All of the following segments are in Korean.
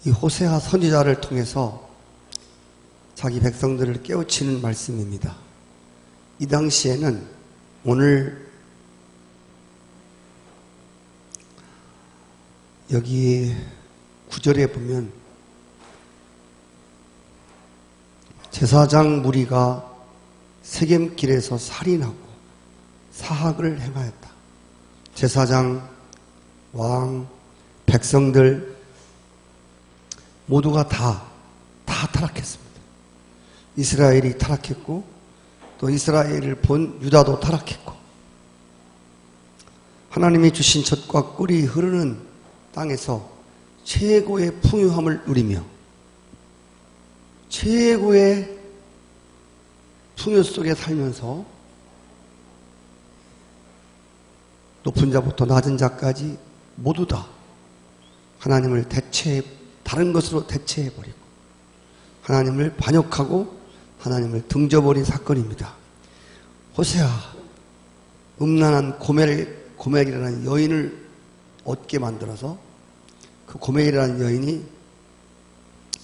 이 호세아 선지자를 통해서 자기 백성들을 깨우치는 말씀입니다. 이 당시에는 오늘 여기 9절에 보면 제사장 무리가 세겜길에서 살인하고 사악을 행하였다. 제사장, 왕, 백성들 모두가 다 타락했습니다. 이스라엘이 타락했고 또 이스라엘을 본 유다도 타락했고 하나님이 주신 젖과 꿀이 흐르는 땅에서 최고의 풍요함을 누리며 최고의 풍요 속에 살면서 높은 자부터 낮은 자까지 모두 다 하나님을 다른 것으로 대체해버리고 하나님을 반역하고 하나님을 등져버린 사건입니다. 호세아, 음란한 고멜이라는 여인을 얻게 만들어서 그 고멜이라는 여인이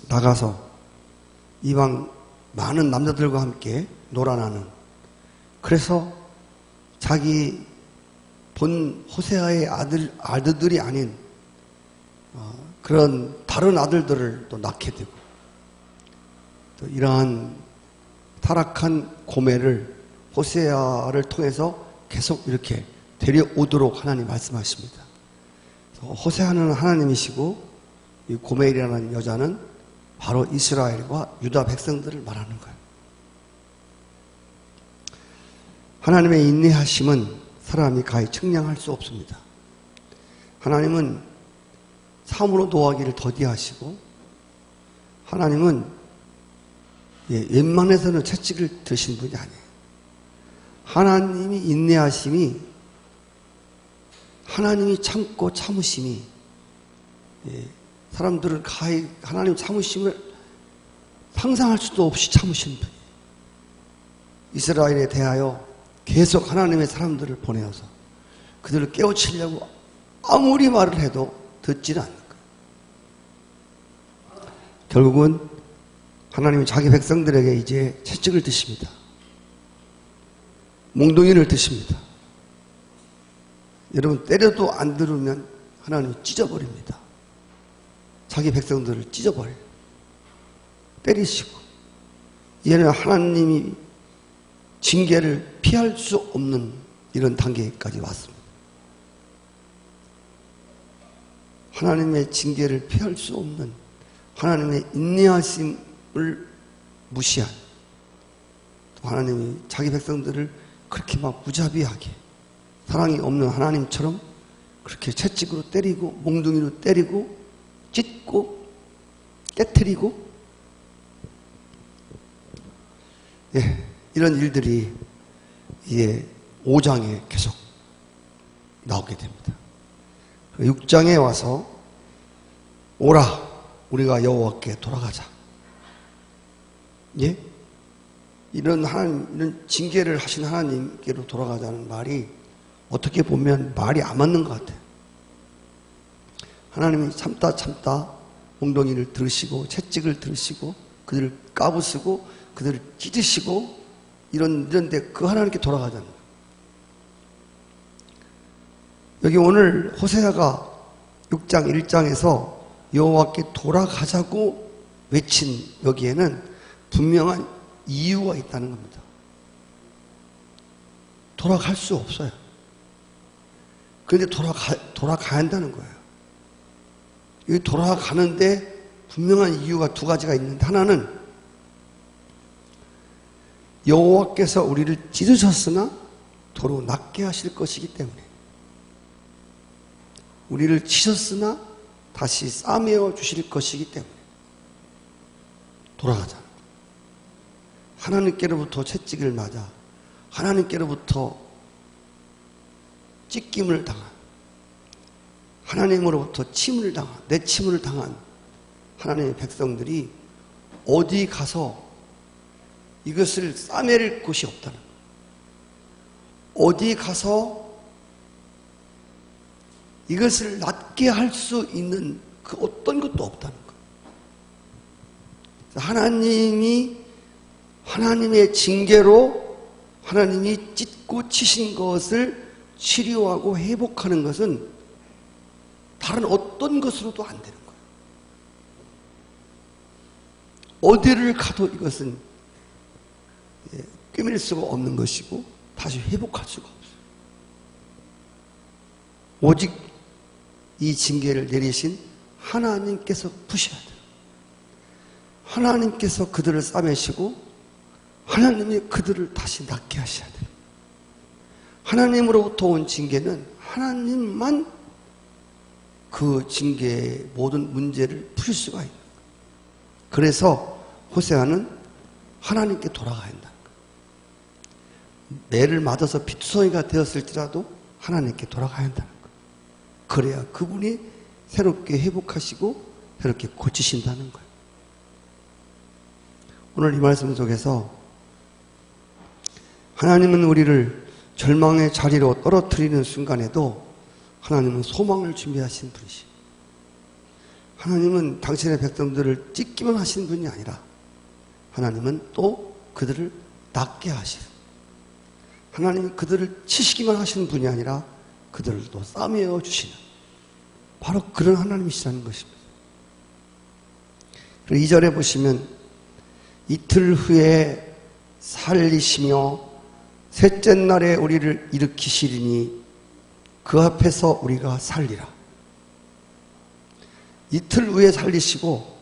나가서 이방 많은 남자들과 함께 놀아나는, 그래서 자기 본 호세아의 아들들이 아닌 그런 다른 아들들을 또 낳게 되고, 또 이러한 타락한 고멜을 호세아를 통해서 계속 이렇게 데려오도록 하나님 말씀하십니다. 호세아는 하나님이시고 이 고멜이라는 여자는 바로 이스라엘과 유다 백성들을 말하는 거예요. 하나님의 인내하심은 사람이 가히 측량할 수 없습니다. 하나님은 참으로 노하기를 더디하시고 하나님은 웬만해서는 채찍을 드신 분이 아니에요. 하나님이 인내하심이, 하나님이 참고 참으심이, 사람들은 가히 하나님 참으심을 상상할 수도 없이 참으신 분이에요. 이스라엘에 대하여 계속 하나님의 사람들을 보내어서 그들을 깨우치려고 아무리 말을 해도 듣지는 않는 거예요. 결국은 하나님이 자기 백성들에게 이제 채찍을 드십니다. 몽둥이를 드십니다. 여러분, 때려도 안 들으면 하나님이 찢어버립니다. 자기 백성들을 찢어버려요. 때리시고. 이제는 하나님이 징계를 피할 수 없는 이런 단계까지 왔습니다. 하나님의 징계를 피할 수 없는, 하나님의 인내하심을 무시한, 또 하나님이 자기 백성들을 그렇게 막 무자비하게 사랑이 없는 하나님처럼 그렇게 채찍으로 때리고 몽둥이로 때리고 찢고 깨트리고, 이런 일들이 이제 5장에 계속 나오게 됩니다. 6장에 와서 오라, 우리가 여호와께 돌아가자. 이런 징계를 하신 하나님께로 돌아가자는 말이 어떻게 보면 말이 안 맞는 것 같아요. 하나님이 참다 몽둥이를 들으시고 채찍을 들으시고 그들을 까부수고 그들을 찢으시고 이런데 그 하나님께 돌아가자는 거예요. 여기 오늘 호세아가 6장 1장에서 여호와께 돌아가자고 외친 여기에는 분명한 이유가 있다는 겁니다. 돌아갈 수 없어요. 그런데 돌아가야 한다는 거예요. 여기 돌아가는데 분명한 이유가 두 가지가 있는데, 하나는 여호와께서 우리를 찢으셨으나 도로 낫게 하실 것이기 때문에, 우리를 치셨으나 다시 싸매어 주실 것이기 때문에 돌아가자. 하나님께로부터 채찍을 맞아 하나님께로부터 찢김을 당한, 하나님으로부터 침을 당한, 내침을 당한 하나님의 백성들이 어디 가서 이것을 싸매릴 곳이 없다는 거예요. 어디 가서 이것을 낫게 할 수 있는 그 어떤 것도 없다는 거예요. 하나님이 하나님의 징계로 하나님이 찢고 치신 것을 치료하고 회복하는 것은 다른 어떤 것으로도 안 되는 거예요. 어디를 가도 이것은 꿰맬 수가 없는 것이고 다시 회복할 수가 없어요. 오직 이 징계를 내리신 하나님께서 푸셔야 돼요. 하나님께서 그들을 싸매시고 하나님이 그들을 다시 낫게 하셔야 돼요. 하나님으로부터 온 징계는 하나님만 그 징계의 모든 문제를 풀 수가 있는 거예요. 그래서 호세아는 하나님께 돌아가야 한다는 거예요. 매를 맞아서 피투성이가 되었을지라도 하나님께 돌아가야 한다는 거예요. 그래야 그분이 새롭게 회복하시고 새롭게 고치신다는 거예요. 오늘 이 말씀 속에서 하나님은 우리를 절망의 자리로 떨어뜨리는 순간에도 하나님은 소망을 준비하신 분이시죠. 하나님은 당신의 백성들을 찢기만 하신 분이 아니라 하나님은 또 그들을 낫게 하시는, 하나님이 그들을 치시기만 하시는 분이 아니라 그들을 또 싸매어 주시는 바로 그런 하나님이시라는 것입니다. 그리고 2절에 보시면 이틀 후에 살리시며 셋째 날에 우리를 일으키시리니 그 앞에서 우리가 살리라. 이틀 후에 살리시고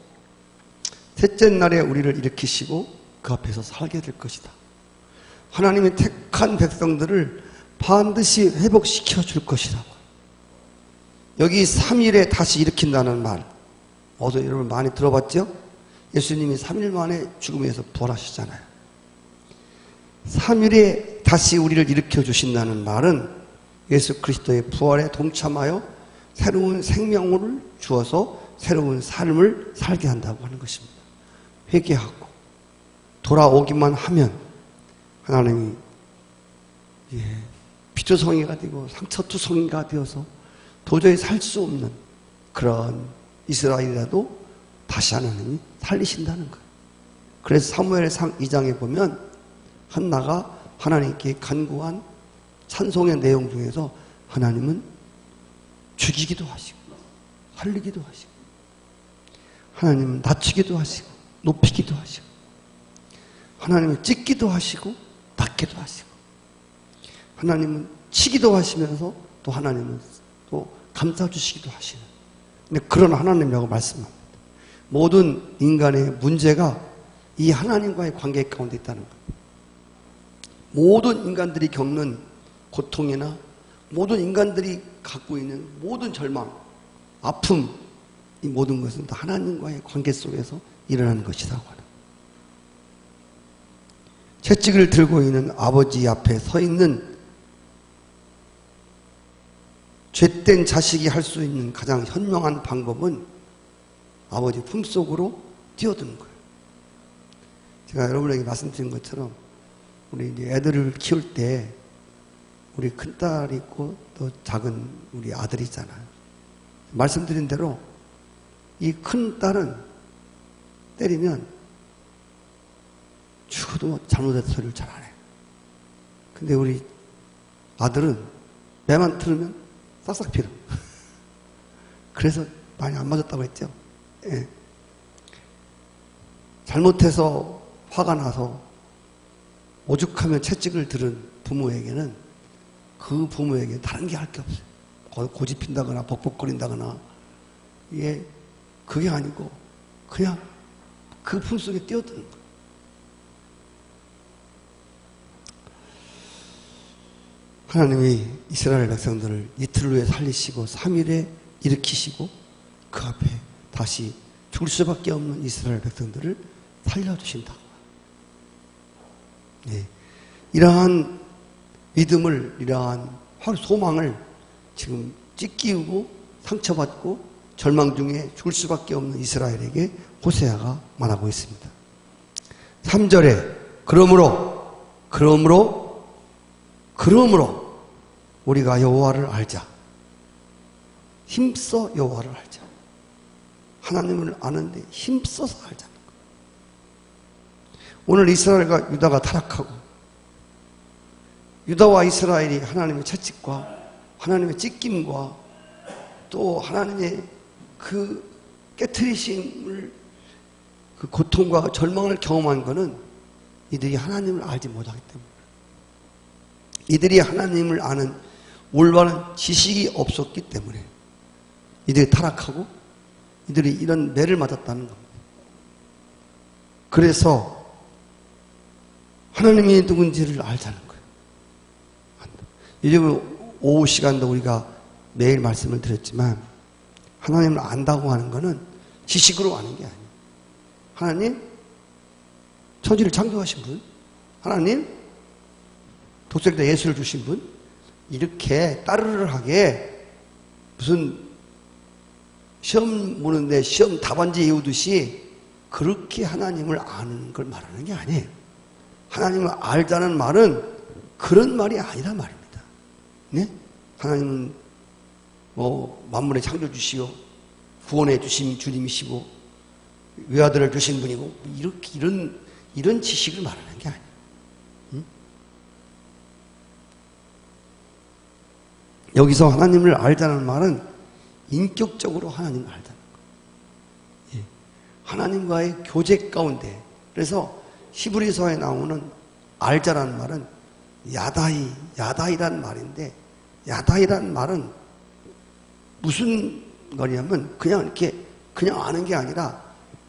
셋째 날에 우리를 일으키시고 그 앞에서 살게 될 것이다. 하나님이 택한 백성들을 반드시 회복시켜 줄 것이라고. 여기 3일에 다시 일으킨다는 말, 어제 여러분 많이 들어봤죠? 예수님이 3일 만에 죽음에서 부활하셨잖아요. 3일에 다시 우리를 일으켜 주신다는 말은 예수 그리스도의 부활에 동참하여 새로운 생명을 주어서 새로운 삶을 살게 한다고 하는 것입니다. 회개하고 돌아오기만 하면 하나님이 피투성이가 되고 상처투성이가 되어서 도저히 살 수 없는 그런 이스라엘이라도 다시 하나님이 살리신다는 거예요. 그래서 사무엘상 2장에 보면 한나가 하나님께 간구한 찬송의 내용 중에서 하나님은 죽이기도 하시고 살리기도 하시고 하나님은 낮추기도 하시고 높이기도 하시고 하나님은 찢기도 하시고 낫기도 하시고 하나님은 치기도 하시면서 또 하나님은 또 감싸주시기도 하시는 그런 하나님이라고 말씀합니다. 모든 인간의 문제가 이 하나님과의 관계 가운데 있다는 겁니다. 모든 인간들이 겪는 고통이나 모든 인간들이 갖고 있는 모든 절망, 아픔, 이 모든 것은 다 하나님과의 관계 속에서 일어나는 것이라고 하는. 채찍을 들고 있는 아버지 앞에 서 있는 죄된 자식이 할 수 있는 가장 현명한 방법은 아버지 품속으로 뛰어드는 거예요. 제가 여러분에게 말씀드린 것처럼 우리 이제 애들을 키울 때 우리 큰딸이 있고 또 작은 우리 아들이 있잖아요. 말씀드린 대로 이 큰딸은 때리면 죽어도 잘못된 소리를 잘 안 해요. 근데 우리 아들은 매만 틀으면 싹싹 빌어. 그래서 많이 안 맞았다고 했죠. 예. 잘못해서 화가 나서 오죽하면 채찍을 들은 부모에게는 그 부모에게 다른 게 할 게 없어요. 고집핀다거나 벅벅거린다거나 이게 그게 아니고 그냥 그 품속에 뛰어드는 거예요. 하나님이 이스라엘 백성들을 이틀 후에 살리시고 3일에 일으키시고 그 앞에 다시 죽을 수밖에 없는 이스라엘 백성들을 살려주신다고. 네. 이러한 믿음을, 이러한 소망을 지금 찢기우고 상처받고 절망 중에 죽을 수밖에 없는 이스라엘에게 호세아가 말하고 있습니다. 3절에 그러므로 우리가 여호와를 알자. 힘써 여호와를 알자. 하나님을 아는데 힘써서 알자는 거예요. 오늘 이스라엘과 유다가 타락하고 유다와 이스라엘이 하나님의 채찍과 하나님의 찢김과 또 하나님의 그 깨트리심을 그 고통과 절망을 경험한 것은 이들이 하나님을 알지 못하기 때문에 이들이 하나님을 아는 올바른 지식이 없었기 때문에 이들이 타락하고 이들이 이런 매를 맞았다는 겁니다. 그래서 하나님이 누군지를 알자는 거예요. 요즘 오후 시간도 우리가 매일 말씀을 드렸지만 하나님을 안다고 하는 것은 지식으로 아는 게 아니에요. 하나님 천지를 창조하신 분, 하나님 독생자 예수를 주신 분, 이렇게 따르르하게 무슨 시험 보는데 시험 답안지 외우듯이 그렇게 하나님을 아는 걸 말하는 게 아니에요. 하나님을 알자는 말은 그런 말이 아니란 말입니다. 네? 하나님은 뭐 만물의 창조주시오, 구원해 주신 주님이시고 외아들을 주신 분이고 이렇게 이런 지식을 말하는 게 아니에요. 응? 여기서 하나님을 알자는 말은 인격적으로 하나님을 알자는 거예요. 예. 하나님과의 교제 가운데. 그래서 히브리서에 나오는 알자라는 말은 야다이라는 말인데, 야다이라는 말은 무슨 거냐면 그냥 이렇게 그냥 아는 게 아니라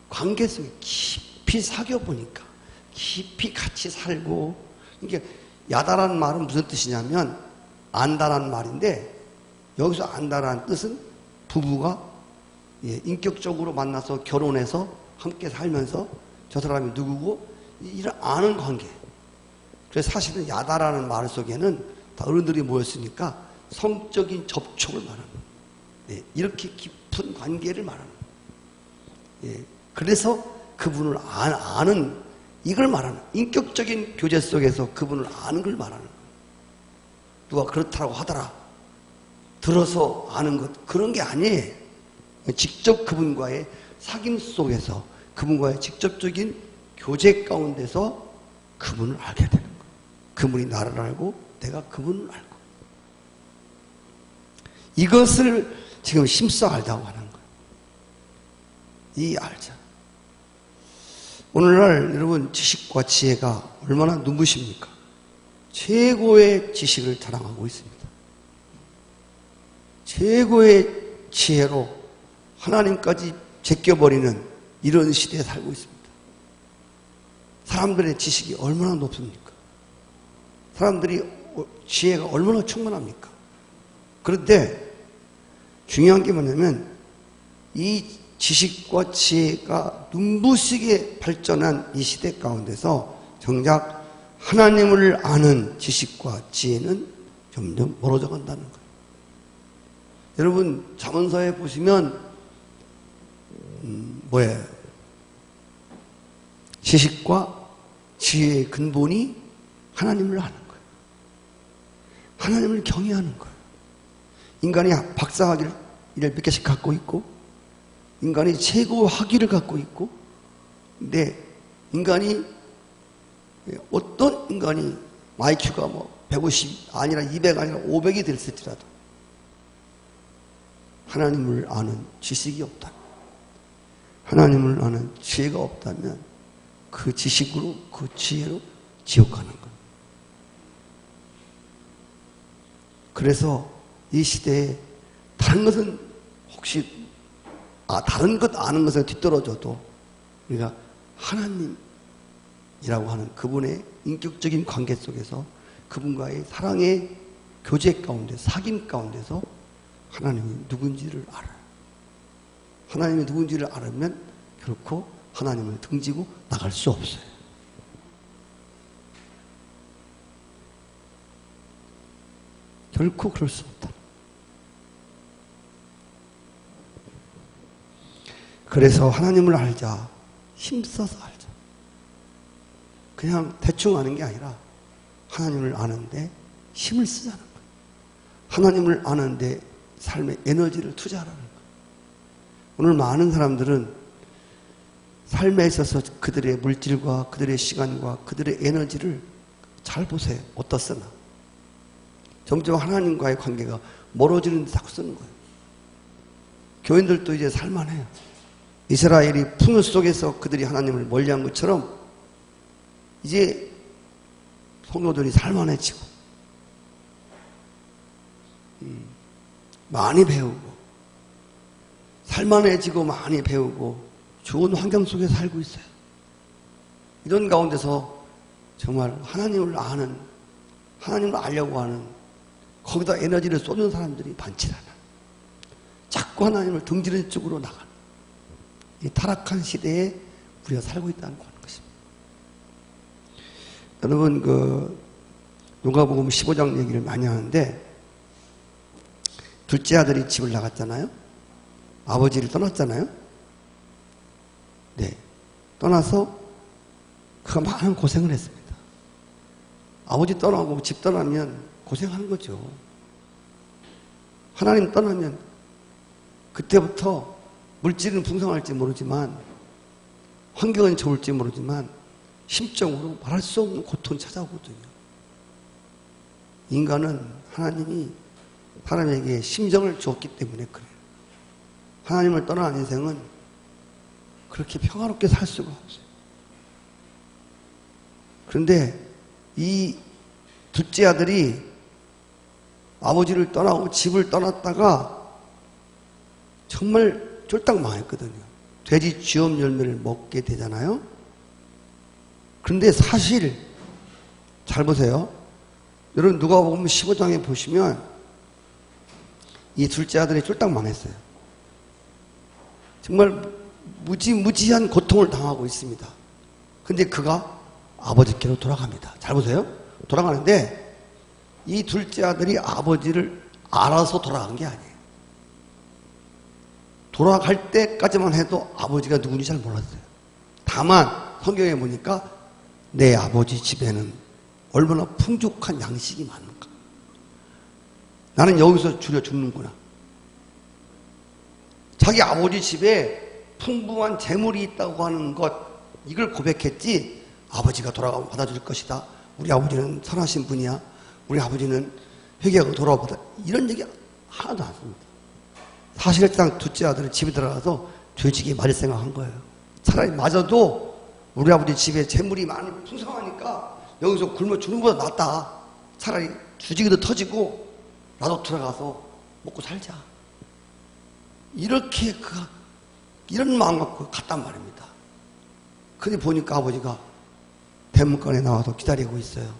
관계 속에 깊이 사귀어 보니까 깊이 같이 살고. 이게 야다라는 말은 무슨 뜻이냐면 안다라는 말인데, 여기서 안다라는 뜻은 부부가 인격적으로 만나서 결혼해서 함께 살면서 저 사람이 누구고 이런 아는 관계. 그래서 사실은 야다라는 말 속에는 다 어른들이 모였으니까 성적인 접촉을 말하는 거예요. 이렇게 깊은 관계를 말하는 거예요. 그래서 그분을 아는, 이걸 말하는, 인격적인 교제 속에서 그분을 아는 걸 말하는 거예요. 누가 그렇다고 하더라, 들어서 아는 것, 그런 게 아니에요. 직접 그분과의 사귐 속에서, 그분과의 직접적인 교제 가운데서 그분을 알게 되는 거예요. 그분이 나를 알고 내가 그분을 알고. 이것을 지금 힘써 알자고 하는 거예요. 이 알자. 오늘날 여러분 지식과 지혜가 얼마나 눈부십니까? 최고의 지식을 자랑하고 있습니다. 최고의 지혜로 하나님까지 제껴버리는 이런 시대에 살고 있습니다. 사람들의 지식이 얼마나 높습니까? 사람들이 지혜가 얼마나 충만합니까? 그런데 중요한 게 뭐냐면 이 지식과 지혜가 눈부시게 발전한 이 시대 가운데서 정작 하나님을 아는 지식과 지혜는 점점 멀어져 간다는 거예요. 여러분 잠언서에 보시면 뭐예요? 지식과 지혜의 근본이 하나님을 아는 거예요. 하나님을 경외하는 거예요. 인간이 박사학위를 몇 개씩 갖고 있고, 인간이 최고 학위를 갖고 있고, 근데 인간이, 어떤 인간이 IQ가 뭐 150 아니라 200 아니라 500이 됐을지라도 하나님을 아는 지식이 없다면, 하나님을 아는 지혜가 없다면 그 지식으로, 그 지혜로 지옥 가는 거예요. 그래서 이 시대에 다른 것은 혹시 다른 것 아는 것에 뒤떨어져도 우리가 하나님이라고 하는 그분의 인격적인 관계 속에서 그분과의 사랑의 교제 가운데, 사귐 가운데서 하나님이 누군지를 알아요. 하나님이 누군지를 알으면 결코 하나님을 등지고 나갈 수 없어요. 결코 그럴 수 없다. 그래서 하나님을 알자, 힘써서 알자. 그냥 대충 아는 게 아니라 하나님을 아는데 힘을 쓰자는 거예요. 하나님을 아는데 삶의 에너지를 투자하라는 거예요. 오늘 많은 사람들은 삶에 있어서 그들의 물질과 그들의 시간과 그들의 에너지를 잘 보세요. 어디다 쓰나. 점점 하나님과의 관계가 멀어지는 데 자꾸 쓰는 거예요. 교인들도 이제 살만해요. 이스라엘이 풍요 속에서 그들이 하나님을 멀리한 것처럼 이제 성도들이 살만해지고 많이 배우고 살만해지고 많이 배우고 좋은 환경 속에 살고 있어요. 이런 가운데서 정말 하나님을 아는, 하나님을 알려고 하는, 거기다 에너지를 쏟는 사람들이 많지 않아. 자꾸 하나님을 등지는 쪽으로 나가는 이 타락한 시대에 우리가 살고 있다는 거 하는 것입니다. 여러분, 누가복음 15장 얘기를 많이 하는데, 둘째 아들이 집을 나갔잖아요. 아버지를 떠났잖아요. 네. 떠나서 그가 많은 고생을 했습니다. 아버지 떠나고 집 떠나면 고생하는 거죠. 하나님 떠나면 그때부터 물질은 풍성할지 모르지만 환경은 좋을지 모르지만 심적으로 말할 수 없는 고통이 찾아오거든요. 인간은 하나님이 사람에게 심정을 주었기 때문에 그래요. 하나님을 떠난 인생은 그렇게 평화롭게 살 수가 없어요. 그런데 이 둘째 아들이 아버지를 떠나고 집을 떠났다가 정말 쫄딱 망했거든요. 돼지 쥐엄 열매를 먹게 되잖아요. 그런데 사실 잘 보세요. 여러분 누가복음 15장에 보시면 이 둘째 아들이 쫄딱 망했어요. 정말 무지무지한 고통을 당하고 있습니다. 근데 그가 아버지께로 돌아갑니다. 잘 보세요. 돌아가는데 이 둘째 아들이 아버지를 알아서 돌아간 게 아니에요. 돌아갈 때까지만 해도 아버지가 누군지 잘 몰랐어요. 다만 성경에 보니까 내 아버지 집에는 얼마나 풍족한 양식이 많은가. 나는 여기서 줄여 죽는구나. 자기 아버지 집에 풍부한 재물이 있다고 하는 것, 이걸 고백했지 아버지가 돌아가면 받아줄 것이다. 우리 아버지는 선하신 분이야. 우리 아버지는 회개하고 돌아오다. 이런 얘기 하나도 안 씁니다. 사실상 둘째 아들은 집에 들어가서 돼지게 맞을 생각한 거예요. 차라리 맞아도 우리 아버지 집에 재물이 많이 풍성하니까 여기서 굶어 죽는 것보다 낫다. 차라리 주지기도 터지고 나도 들어가서 먹고 살자. 이렇게 그가 이런 마음 갖고 갔단 말입니다. 근데 보니까 아버지가 대문간에 나와서 기다리고 있어요.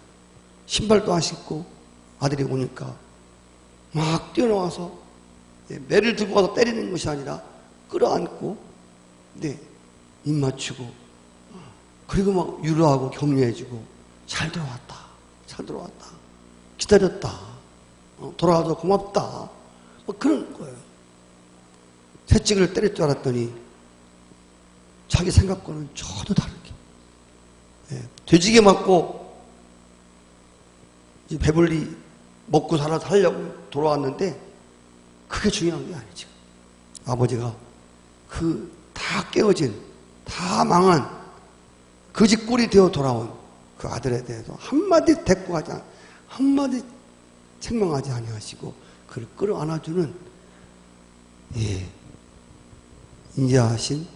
신발도 안 신고 아들이 오니까 막 뛰어나와서 매를 들고 와서 때리는 것이 아니라 끌어안고 입 맞추고 그리고 막 위로하고 격려해주고 잘 들어왔다. 잘 들어왔다. 기다렸다. 돌아와서 고맙다. 뭐 그런 거예요. 채찍을 때릴 줄 알았더니 자기 생각과는 전혀 다르게 돼지게 맞고 이제 배불리 먹고 살려고 돌아왔는데 그게 중요한 게 아니죠. 아버지가 그 다 깨어진 다 망한 그 집 꼴이 되어 돌아온 그 아들에 대해서 한마디 대꾸하지 한마디 책망하지 아니하시고 그를 끌어안아주는 인자하신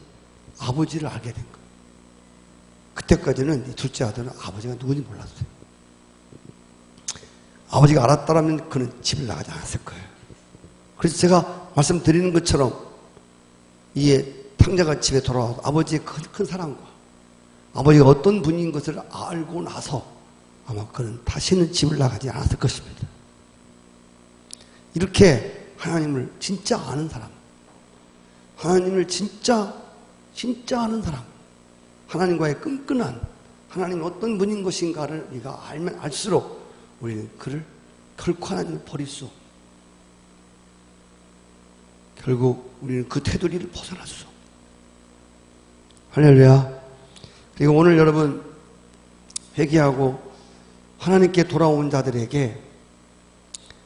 아버지를 알게 된 거예요. 그때까지는 이 둘째 아들은 아버지가 누군지 몰랐어요. 아버지가 알았다면 그는 집을 나가지 않았을 거예요. 그래서 제가 말씀드리는 것처럼 이 탕자가 집에 돌아와서 아버지의 큰 사랑과 아버지가 어떤 분인 것을 알고 나서 아마 그는 다시는 집을 나가지 않았을 것입니다. 이렇게 하나님을 진짜 아는 사람, 하나님을 진짜 아는 사람, 하나님과의 끈끈한 하나님이 어떤 분인 것인가를 우리가 알면 알수록 우리는 그를 결코 하나님을 버릴 수 없고 결국 우리는 그 테두리를 벗어날 수 없고 할렐루야. 그리고 오늘 여러분 회개하고 하나님께 돌아온 자들에게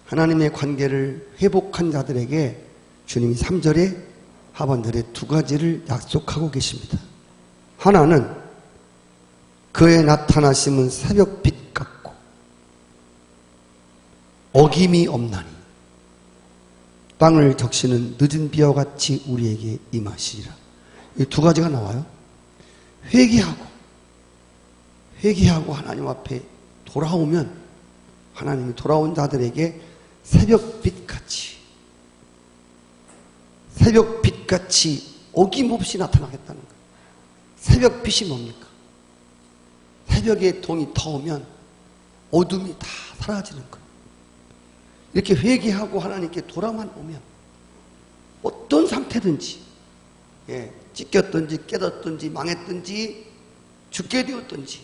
하나님의 관계를 회복한 자들에게 주님이 3절에 하반절에 두 가지를 약속하고 계십니다. 하나는 그의 나타나심은 새벽빛 같고 어김이 없나니 땅을 적시는 늦은 비와 같이 우리에게 임하시리라. 이 두 가지가 나와요. 회개하고 하나님 앞에 돌아오면 하나님이 돌아온 자들에게 새벽빛같이 어김없이 나타나겠다는 거예요. 새벽빛이 뭡니까? 새벽에 동이 터오면 어둠이 다 사라지는 거예요. 이렇게 회개하고 하나님께 돌아만 오면 어떤 상태든지 찢겼든지 깨졌든지 망했든지 죽게 되었든지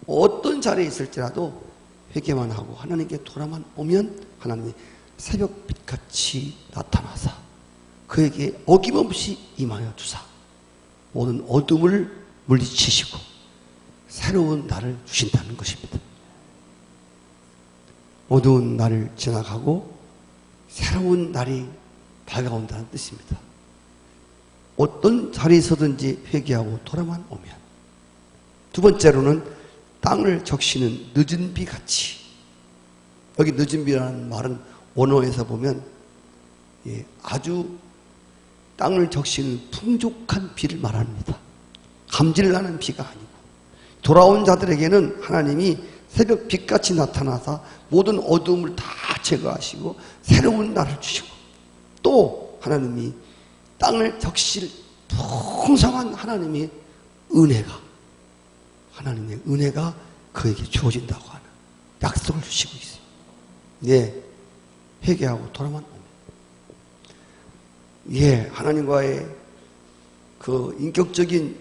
어떤 자리에 있을지라도 회개만 하고 하나님께 돌아만 오면 하나님이 새벽빛같이 나타나사 그에게 어김없이 임하여 주사 모든 어둠을 물리치시고 새로운 날을 주신다는 것입니다. 어두운 날을 지나가고 새로운 날이 밝아온다는 뜻입니다. 어떤 자리에서든지 회개하고 돌아만 오면. 두 번째로는 땅을 적시는 늦은 비같이. 여기 늦은 비라는 말은 원어에서 보면 아주 땅을 적시는 풍족한 비를 말합니다. 감질나는 비가 아니고 돌아온 자들에게는 하나님이 새벽 빛같이 나타나서 모든 어두움을 다 제거하시고 새로운 날을 주시고 또 하나님이 땅을 적실 풍성한 하나님의 은혜가 그에게 주어진다고 하는 약속을 주시고 있어요. 회개하고 돌아만 오면. 하나님과의 그 인격적인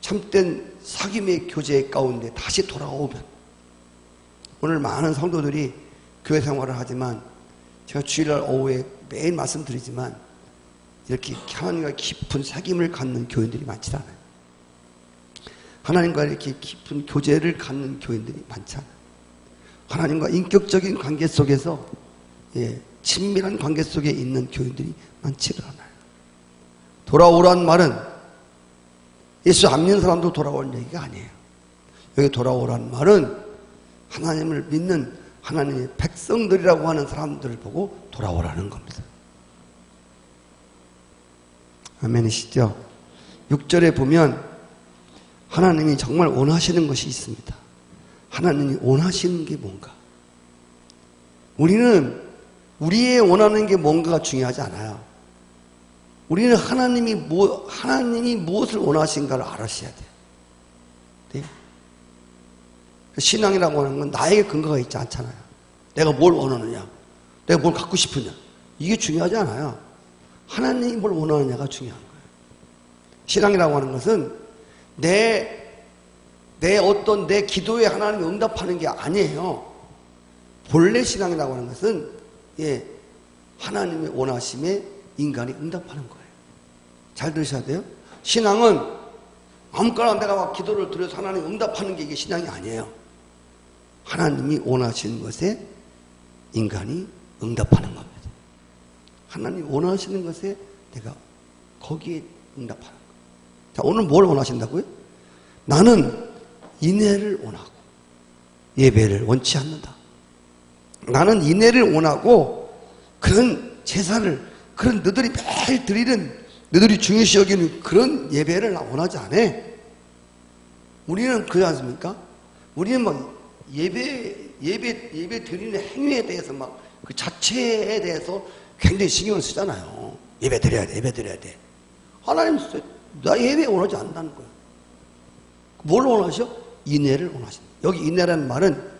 참된 사귐의 교제 가운데 다시 돌아오면. 오늘 많은 성도들이 교회 생활을 하지만 제가 주일날 오후에 매일 말씀드리지만 이렇게 하나님과 깊은 사귐을 갖는 교인들이 많지 않아요. 하나님과 이렇게 깊은 교제를 갖는 교인들이 많지 않아요. 하나님과 인격적인 관계 속에서 친밀한 관계 속에 있는 교인들이 많지가 않아요. 돌아오란 말은 예수 안 믿는 사람도 돌아올 얘기가 아니에요. 여기 돌아오란 말은 하나님을 믿는 하나님의 백성들이라고 하는 사람들을 보고 돌아오라는 겁니다. 아멘이시죠? 6절에 보면 하나님이 정말 원하시는 것이 있습니다. 하나님이 원하시는 게 뭔가? 우리는 우리의 원하는 게 뭔가가 중요하지 않아요. 우리는 하나님이 무엇을 원하신가를 알아셔야 돼요. 네? 신앙이라고 하는 건 나에게 근거가 있지 않잖아요. 내가 뭘 원하느냐, 내가 뭘 갖고 싶으냐, 이게 중요하지 않아요. 하나님이 뭘 원하느냐가 중요한 거예요. 신앙이라고 하는 것은 내 기도에 하나님이 응답하는 게 아니에요. 본래 신앙이라고 하는 것은 하나님의 원하심에 인간이 응답하는 거예요. 잘 들으셔야 돼요. 신앙은 아무거나 내가 막 기도를 드려서 하나님 응답하는 게 이게 신앙이 아니에요. 하나님이 원하시는 것에 인간이 응답하는 겁니다. 하나님이 원하시는 것에 내가 거기에 응답하는 거예요. 자, 오늘 뭘 원하신다고요? 나는 인애를 원하고 예배를 원치 않는다. 나는 인애를 원하고 그런 제사를, 그런 너희들이 매일 드리는, 너희들이 중요시 여기는 그런 예배를 나 원하지 않아. 우리는 그러지 않습니까? 우리는 막 예배 드리는 행위에 대해서 막 그 자체에 대해서 굉장히 신경을 쓰잖아요. 예배 드려야 돼. 하나님 나 예배 원하지 않는다는 거예요. 뭘 원하셔? 인애를 원하신다. 여기 인애라는 말은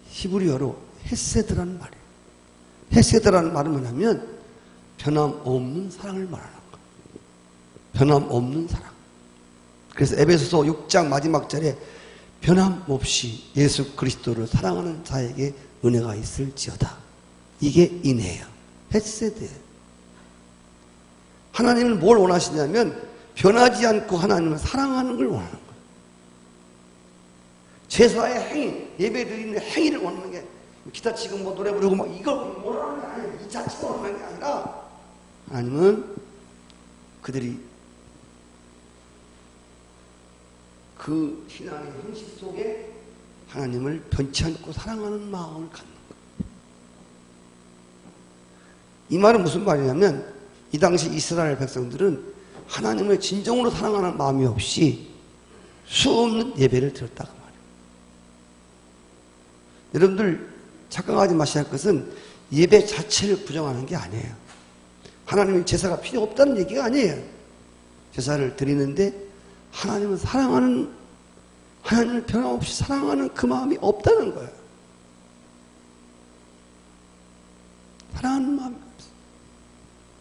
히브리어로 헤세드라는 말이에요. 헤세드라는 말은 뭐냐면 변함없는 사랑을 말하는 거예요. 변함없는 사랑. 그래서 에베소서 6장 마지막 절에 변함없이 예수 그리스도를 사랑하는 자에게 은혜가 있을지어다. 이게 인애예요. 헤세드예요. 하나님은 뭘 원하시냐면 변하지 않고 하나님을 사랑하는 걸 원하는 거예요. 제사의 행위, 예배 드리는 행위를 원하는 게 기타 치고 뭐 노래 부르고 막 이걸 원하는 게 아니에요. 이 자체가 원하는 게 아니라 하나님은 그들이 그 신앙의 형식 속에 하나님을 변치 않고 사랑하는 마음을 갖는 거예요. 이 말은 무슨 말이냐면 이 당시 이스라엘 백성들은 하나님을 진정으로 사랑하는 마음이 없이 수없는 예배를 드렸다고 말이에요. 여러분들 착각하지 마셔야 할 것은 예배 자체를 부정하는 게 아니에요. 하나님은 제사가 필요 없다는 얘기가 아니에요. 제사를 드리는데 하나님을 사랑하는, 하나님을 변함없이 사랑하는 그 마음이 없다는 거예요. 사랑하는 마음이 없어요.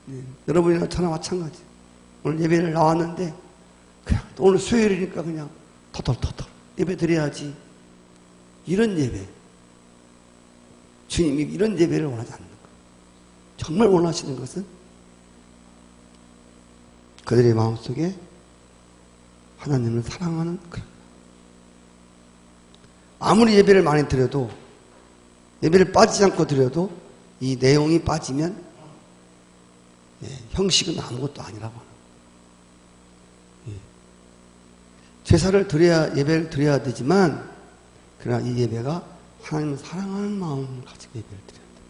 네. 여러분이나 저나 마찬가지. 오늘 예배를 나왔는데 그냥 오늘 수요일이니까 그냥 터덜터덜 예배 드려야지. 이런 예배. 주님이 이런 예배를 원하지 않는 거예요. 정말 원하시는 것은 그들의 마음속에 하나님을 사랑하는 그런, 아무리 예배를 많이 드려도, 예배를 빠지지 않고 드려도 이 내용이 빠지면 형식은 아무것도 아니라고 하는 거예요. 제사를 드려야, 예배를 드려야 되지만 그러나 이 예배가 하나님을 사랑하는 마음을 가지고 예배를 드려야 돼요.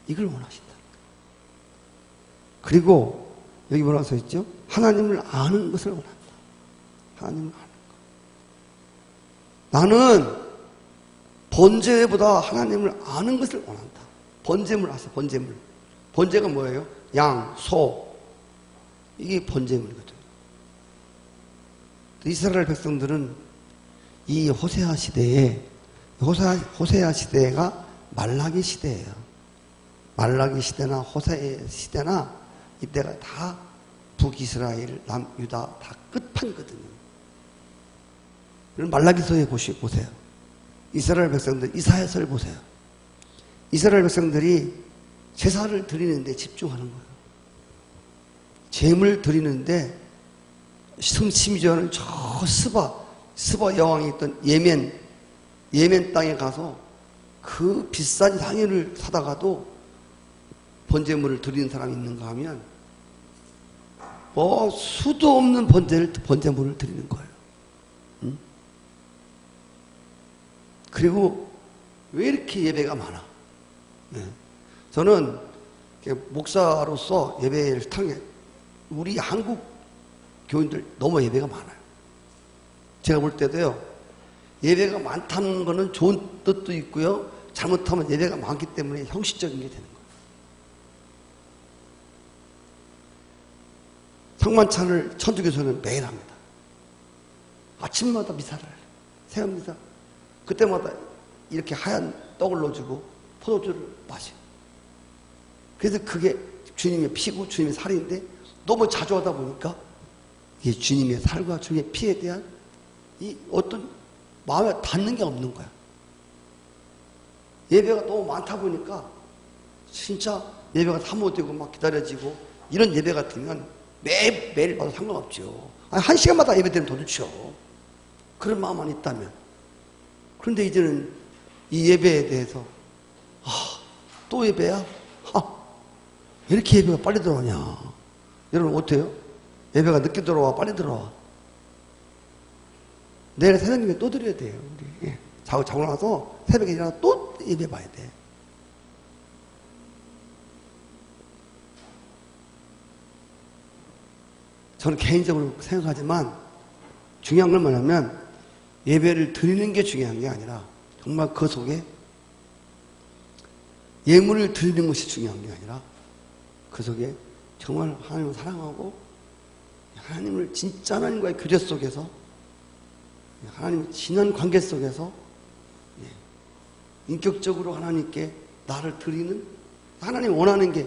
이걸 원하신다. 그리고 여기 뭐라고 써있죠? 하나님을 아는 것을 원한다. 하나님을 아는 것. 나는 번제보다 하나님을 아는 것을 원한다. 번제물 아세요? 번제물. 번제가 뭐예요? 양, 소. 이게 번제물이거든요. 이스라엘 백성들은 이 호세아 시대에, 호세아 시대가 말라기 시대예요. 말라기 시대나 호세아 시대나 이때가 다 북이스라엘, 남유다 다 끝판거든요. 말라기서에 보세요. 이스라엘 백성들, 이사야서를 보세요. 이스라엘 백성들이 제사를 드리는데 집중하는 거예요. 제물 드리는데 심지어는 저 스바 여왕이 있던 예멘 땅에 가서 그 비싼 향유를 사다가도 번제물을 드리는 사람이 있는가 하면 수도 없는 번제물을 드리는 거예요. 응? 그리고 왜 이렇게 예배가 많아? 네. 저는 목사로서 예배를 통해 우리 한국 교인들 너무 예배가 많아요. 제가 볼 때도요, 예배가 많다는 거는 좋은 뜻도 있고요, 잘못하면 예배가 많기 때문에 형식적인 게 되는 거예요. 성만찬을 천주교에서는 매일 합니다. 아침마다 미사를 해요. 새벽 미사. 그때마다 이렇게 하얀 떡을 넣어주고 포도주를 마셔요. 그래서 그게 주님의 피고 주님의 살인데 너무 자주 하다 보니까 이게 주님의 살과 주님의 피에 대한 이 어떤 마음에 닿는 게 없는 거야. 예배가 너무 많다 보니까 진짜 예배가 사모되고 막 기다려지고, 이런 예배 같으면 매일 봐도 상관없죠. 한 시간마다 예배 드리면 더 좋죠. 그런 마음만 있다면. 그런데 이제는 이 예배에 대해서 또 예배야? 왜 이렇게 예배가 빨리 들어오냐? 여러분 어때요? 예배가 늦게 들어와, 빨리 들어와? 내일 새벽에 또 드려야 돼요. 우리. 자고 나서 새벽에 일어나서 또 예배 봐야 돼. 저는 개인적으로 생각하지만 중요한 건 뭐냐면 예배를 드리는 게 중요한 게 아니라 정말 그 속에 예물을 드리는 것이 중요한 게 아니라 그 속에 정말 하나님을 사랑하고 하나님을 진짜 하나님과의 교제 속에서, 하나님의 진한 관계 속에서 인격적으로 하나님께 나를 드리는, 하나님 원하는 게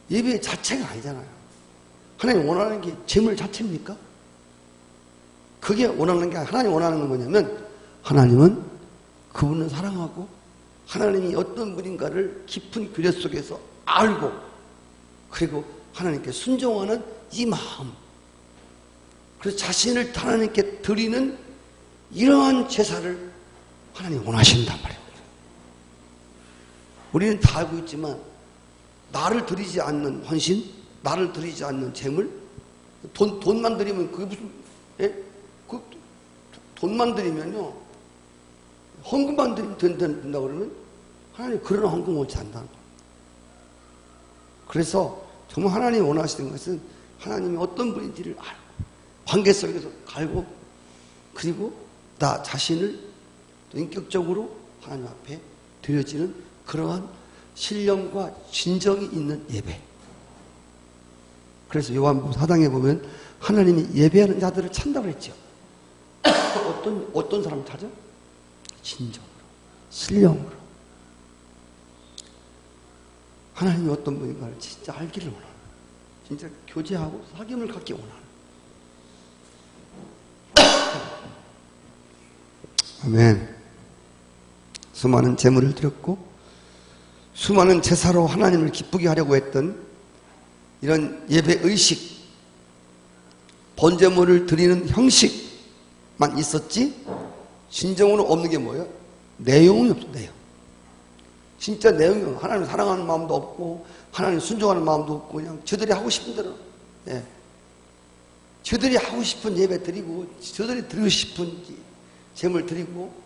예배 자체가 아니잖아요. 하나님 원하는 게 재물 자체입니까? 그게 원하는 게 아니라 하나님 원하는 건 뭐냐면 하나님은 그분을 사랑하고 하나님이 어떤 분인가를 깊은 교제 속에서 알고, 그리고 하나님께 순종하는 이 마음, 그래서 자신을 하나님께 드리는 이러한 제사를 하나님이 원하신단 말이에요. 우리는 다 알고 있지만 나를 드리지 않는 헌신, 나를 드리지 않는 재물, 돈만 드리면 그게 무슨, 그게 돈만 드리면요, 헌금만 된다 그러면 하나님 그런 헌금 원치 않는다는 거예요. 그래서 정말 하나님이 원하시는 것은 하나님이 어떤 분인지를 알고 관계 속에서 알고, 그리고 나 자신을 또 인격적으로 하나님 앞에 드려지는 그러한 신령과 진정이 있는 예배. 그래서 요한복음 4장에 보면 하나님이 예배하는 자들을 찾는다고 했죠. 어떤 사람을 찾아? 진정으로, 신령으로. 하나님이 어떤 분인가를 진짜 알기를 원하는, 진짜 교제하고 사귐을 갖기 원하는. 아멘. 수많은 제물을 드렸고 수많은 제사로 하나님을 기쁘게 하려고 했던 이런 예배 의식, 번제물을 드리는 형식만 있었지 진정으로 없는 게 뭐예요? 내용이 없어. 내용. 진짜 내용이 없어. 하나님을 사랑하는 마음도 없고 하나님 순종하는 마음도 없고 그냥 저들이 하고 싶은 대로, 예, 저들이 하고 싶은 예배 드리고 저들이 드리고 싶은 제물 드리고.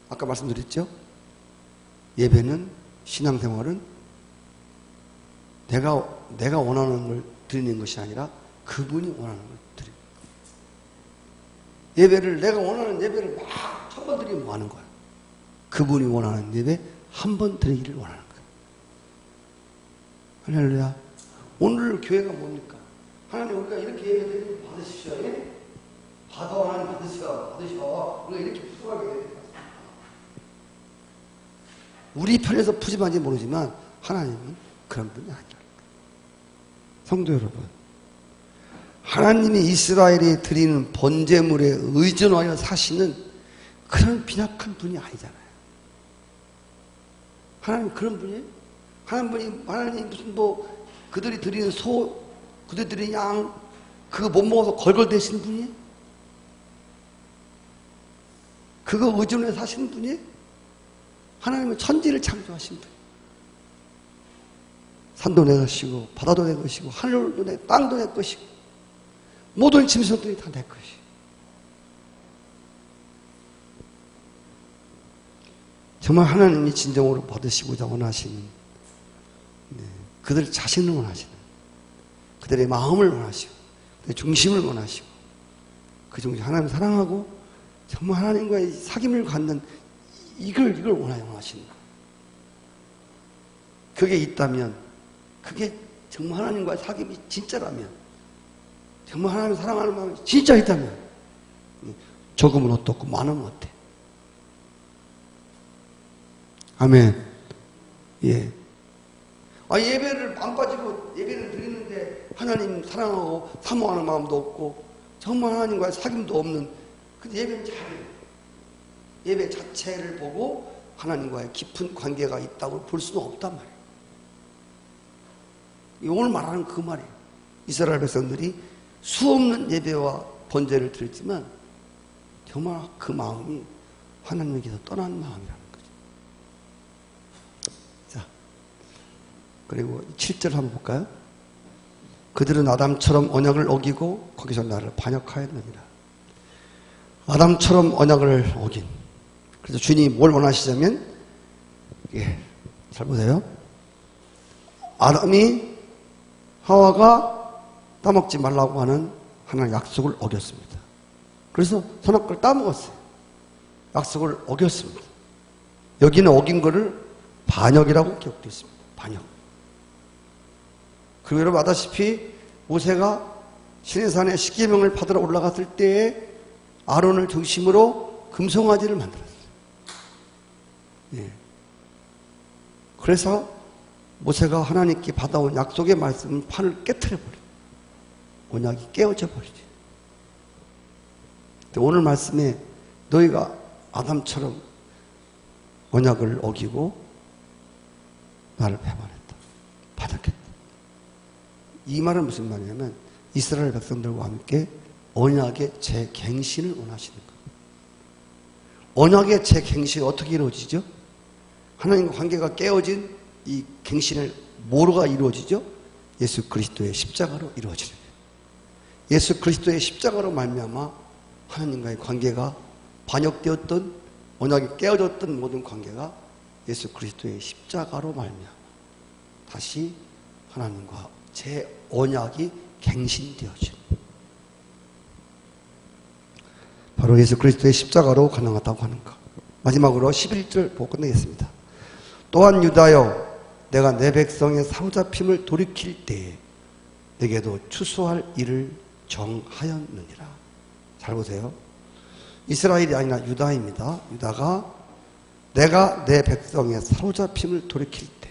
아까 말씀드렸죠? 예배는, 신앙생활은 내가 원하는 걸 드리는 것이 아니라 그분이 원하는 걸 드리는 거예요. 예배를, 내가 원하는 예배를 막 천 번 드리면 뭐 하는 거야? 그분이 원하는 예배 한 번 드리기를 원하는 거예요. 할렐루야. 오늘 교회가 뭡니까? 하나님, 우리가 이렇게 예배 드리면 받으십시오. 예? 받아, 하나님 받으셔. 우리가 이렇게 푸짐하게 예배 드립니다. 우리 편에서 푸짐한지 모르지만 하나님은 그런 분이 아니라는 거예요. 성도 여러분, 하나님이 이스라엘이 드리는 번제물에 의존하여 사시는 그런 빈약한 분이 아니잖아요. 하나님 그런 분이에요? 하나님 무슨 뭐 그들이 드리는 소, 그들이 드리는 양, 그거 못 먹어서 걸걸대시는 분이에요? 그거 의존해 사시는 분이에요? 하나님은 천지를 창조하신 분. 산도 내 것이고 바다도 내 것이고 하늘도 내, 땅도 내 것이고 모든 짐승들이 다 내 것이고. 정말 하나님이 진정으로 받으시고자 원하시는, 그들 자신을 원하시는, 그들의 마음을 원하시고 그들의 중심을 원하시고 그 중심 하나님을 사랑하고 정말 하나님과의 사귐을 갖는 이걸 원하시는 거예요. 그게 있다면, 그게 정말 하나님과의 사귐이 진짜라면, 정말 하나님을 사랑하는 마음이 진짜 있다면, 조금은 어떻고 많으면 어때? 아멘. 예. 예배를 안 빠지고 예배를 드리는데 하나님 사랑하고 사모하는 마음도 없고 정말 하나님과의 사귐도 없는 그 예배는 잘해요. 예배 자체를 보고 하나님과의 깊은 관계가 있다고 볼 수는 없단 말이에요. 오늘 말하는 그 말이에요. 이스라엘 백성들이 수없는 예배와 번제를 드렸지만 정말 그 마음이 하나님에게서 떠난 마음이라는 거죠. 자, 그리고 7절 한번 볼까요? 그들은 아담처럼 언약을 어기고 거기서 나를 반역하였느니라. 아담처럼 언약을 어긴. 그래서 주님이 뭘 원하시자면, 잘 보세요. 아담이 하와가 따먹지 말라고 하는 하나님의 약속을 어겼습니다. 그래서 선악과를 따먹었어요. 약속을 어겼습니다. 여기는 어긴 거를 반역이라고 기록되어 있습니다. 반역. 그리고 여러분 아다시피 모세가 시내산에 십계명을 받으러 올라갔을 때에 아론을 중심으로 금송아지를 만들었어요. 예. 그래서 모세가 하나님께 받아온 약속의 말씀은 판을 깨트려버려요. 언약이 깨어져 버리죠. 오늘 말씀에 너희가 아담처럼 언약을 어기고 나를 배반했다. 반역했다. 이 말은 무슨 말이냐면 이스라엘 백성들과 함께 언약의 재갱신을 원하시는 거예요. 언약의 재갱신이 어떻게 이루어지죠? 하나님과 관계가 깨어진 이 갱신을 뭐로가 이루어지죠? 예수 그리스도의 십자가로 이루어지는 거예요. 예수 그리스도의 십자가로 말미암아 하나님과의 관계가 반역되었던, 언약이 깨어졌던 모든 관계가 예수 그리스도의 십자가로 말미암아 다시 하나님과 제 언약이 갱신되어진, 바로 예수 그리스도의 십자가로 가능하다고 하는 것. 마지막으로 11절 보고 끝내겠습니다. 또한 유다여, 내가 내 백성의 사로잡힘을 돌이킬 때에 내게도 추수할 일을 정하였느니라. 잘 보세요. 이스라엘이 아니라 유다입니다. 유다가 내가 내 백성의 사로잡힘을 돌이킬 때,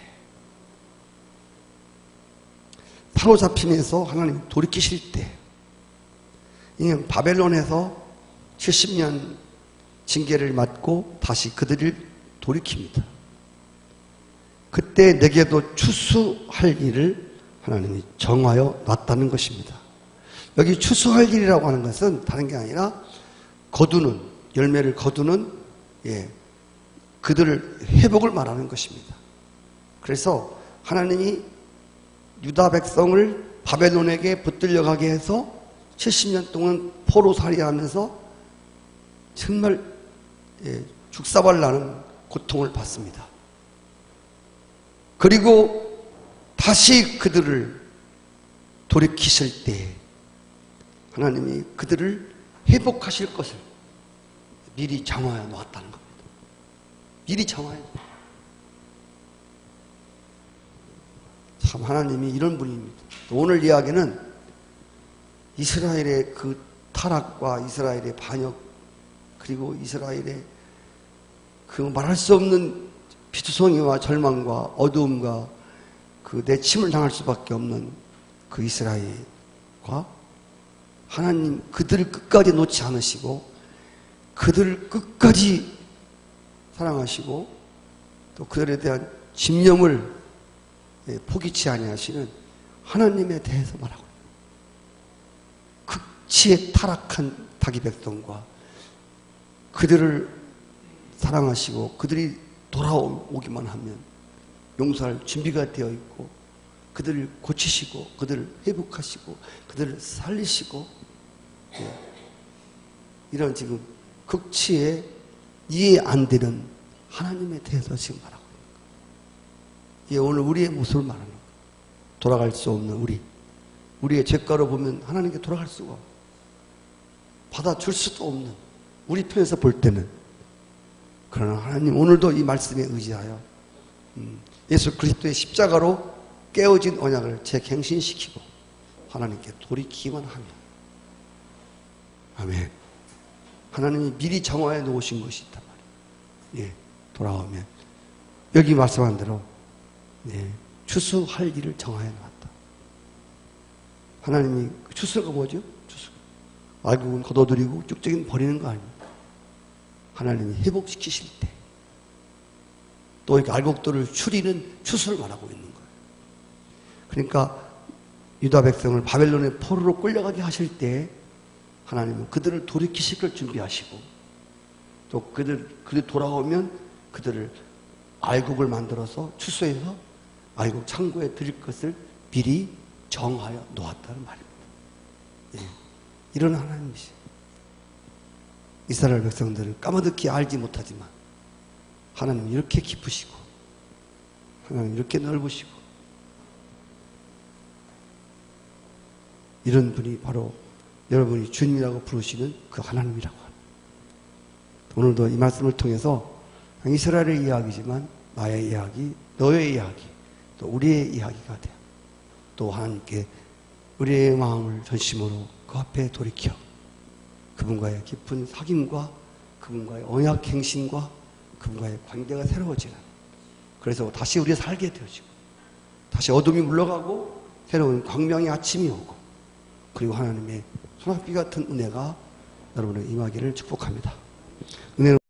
사로잡힘에서 하나님 돌이키실 때, 이는 바벨론에서 70년 징계를 받고 다시 그들을 돌이킵니다. 그때 내게도 추수할 일을 하나님이 정하여 놨다는 것입니다. 여기 추수할 일이라고 하는 것은 다른 게 아니라 거두는, 열매를 거두는, 그들을 회복을 말하는 것입니다. 그래서 하나님이 유다 백성을 바벨론에게 붙들려 가게 해서 70년 동안 포로살이하면서 정말 죽사발 나는 고통을 받습니다. 그리고 다시 그들을 돌이키실 때 하나님이 그들을 회복하실 것을 미리 정하여 놓았다는 겁니다. 미리 정하여. 참 하나님이 이런 분입니다. 오늘 이야기는 이스라엘의 그 타락과 이스라엘의 반역, 그리고 이스라엘의 그 말할 수 없는 피투성이와 절망과 어두움과 그 내침을 당할 수밖에 없는 그 이스라엘과 하나님, 그들을 끝까지 놓지 않으시고 그들을 끝까지 사랑하시고 또 그들에 대한 집념을 포기치 아니하시는 하나님에 대해서 말하고 있습니다. 극치에 타락한 자기 백성과 그들을 사랑하시고 그들이 돌아오기만 하면 용서할 준비가 되어 있고 그들을 고치시고 그들을 회복하시고 그들을 살리시고, 이런 지금 극치에 이해 안 되는 하나님에 대해서 지금 말하고 있는 거예요. 오늘 우리의 모습을 말하는 거예요. 돌아갈 수 없는 우리의 죄가로 보면 하나님께 돌아갈 수가 없고 받아줄 수도 없는 우리 편에서 볼 때는. 그러나 하나님 오늘도 이 말씀에 의지하여 예수 그리스도의 십자가로 깨어진 언약을 재갱신시키고 하나님께 돌이키기만 하면, 아멘. 하나님이 미리 정하여 놓으신 것이 있단 말이에요. 돌아오면 여기 말씀한 대로 추수할 일을 정하여 놓았다. 하나님이 추수가 뭐죠? 추수. 알곡은 걷어들이고 쭉적이는 버리는 거 아닙니까? 하나님이 회복시키실 때 또 이렇게 알곡들을 추리는 추수를 말하고 있는 거예요. 그러니까 유다 백성을 바벨론의 포로로 끌려가게 하실 때 하나님은 그들을 돌이키실 걸 준비하시고 또 그들이 돌아오면 그들을 알곡을 만들어서 추수해서 알곡 창고에 드릴 것을 미리 정하여 놓았다는 말입니다. 이런 하나님이시죠. 이스라엘 백성들은 까마득히 알지 못하지만 하나님은 이렇게 깊으시고 하나님은 이렇게 넓으시고 이런 분이 바로 여러분이 주님이라고 부르시는 그 하나님이라고 합니다. 오늘도 이 말씀을 통해서 이스라엘의 이야기지만 나의 이야기, 너의 이야기, 또 우리의 이야기가 돼요. 또 하나님께 우리의 마음을 전심으로 그 앞에 돌이켜 그분과의 깊은 사귐과 그분과의 언약 행신과 그분과의 관계가 새로워지는, 그래서 다시 우리가 살게 되어지고 다시 어둠이 물러가고 새로운 광명의 아침이 오고 그리고 하나님의 소낙비 같은 은혜가 여러분을 임하기를 축복합니다. 은혜는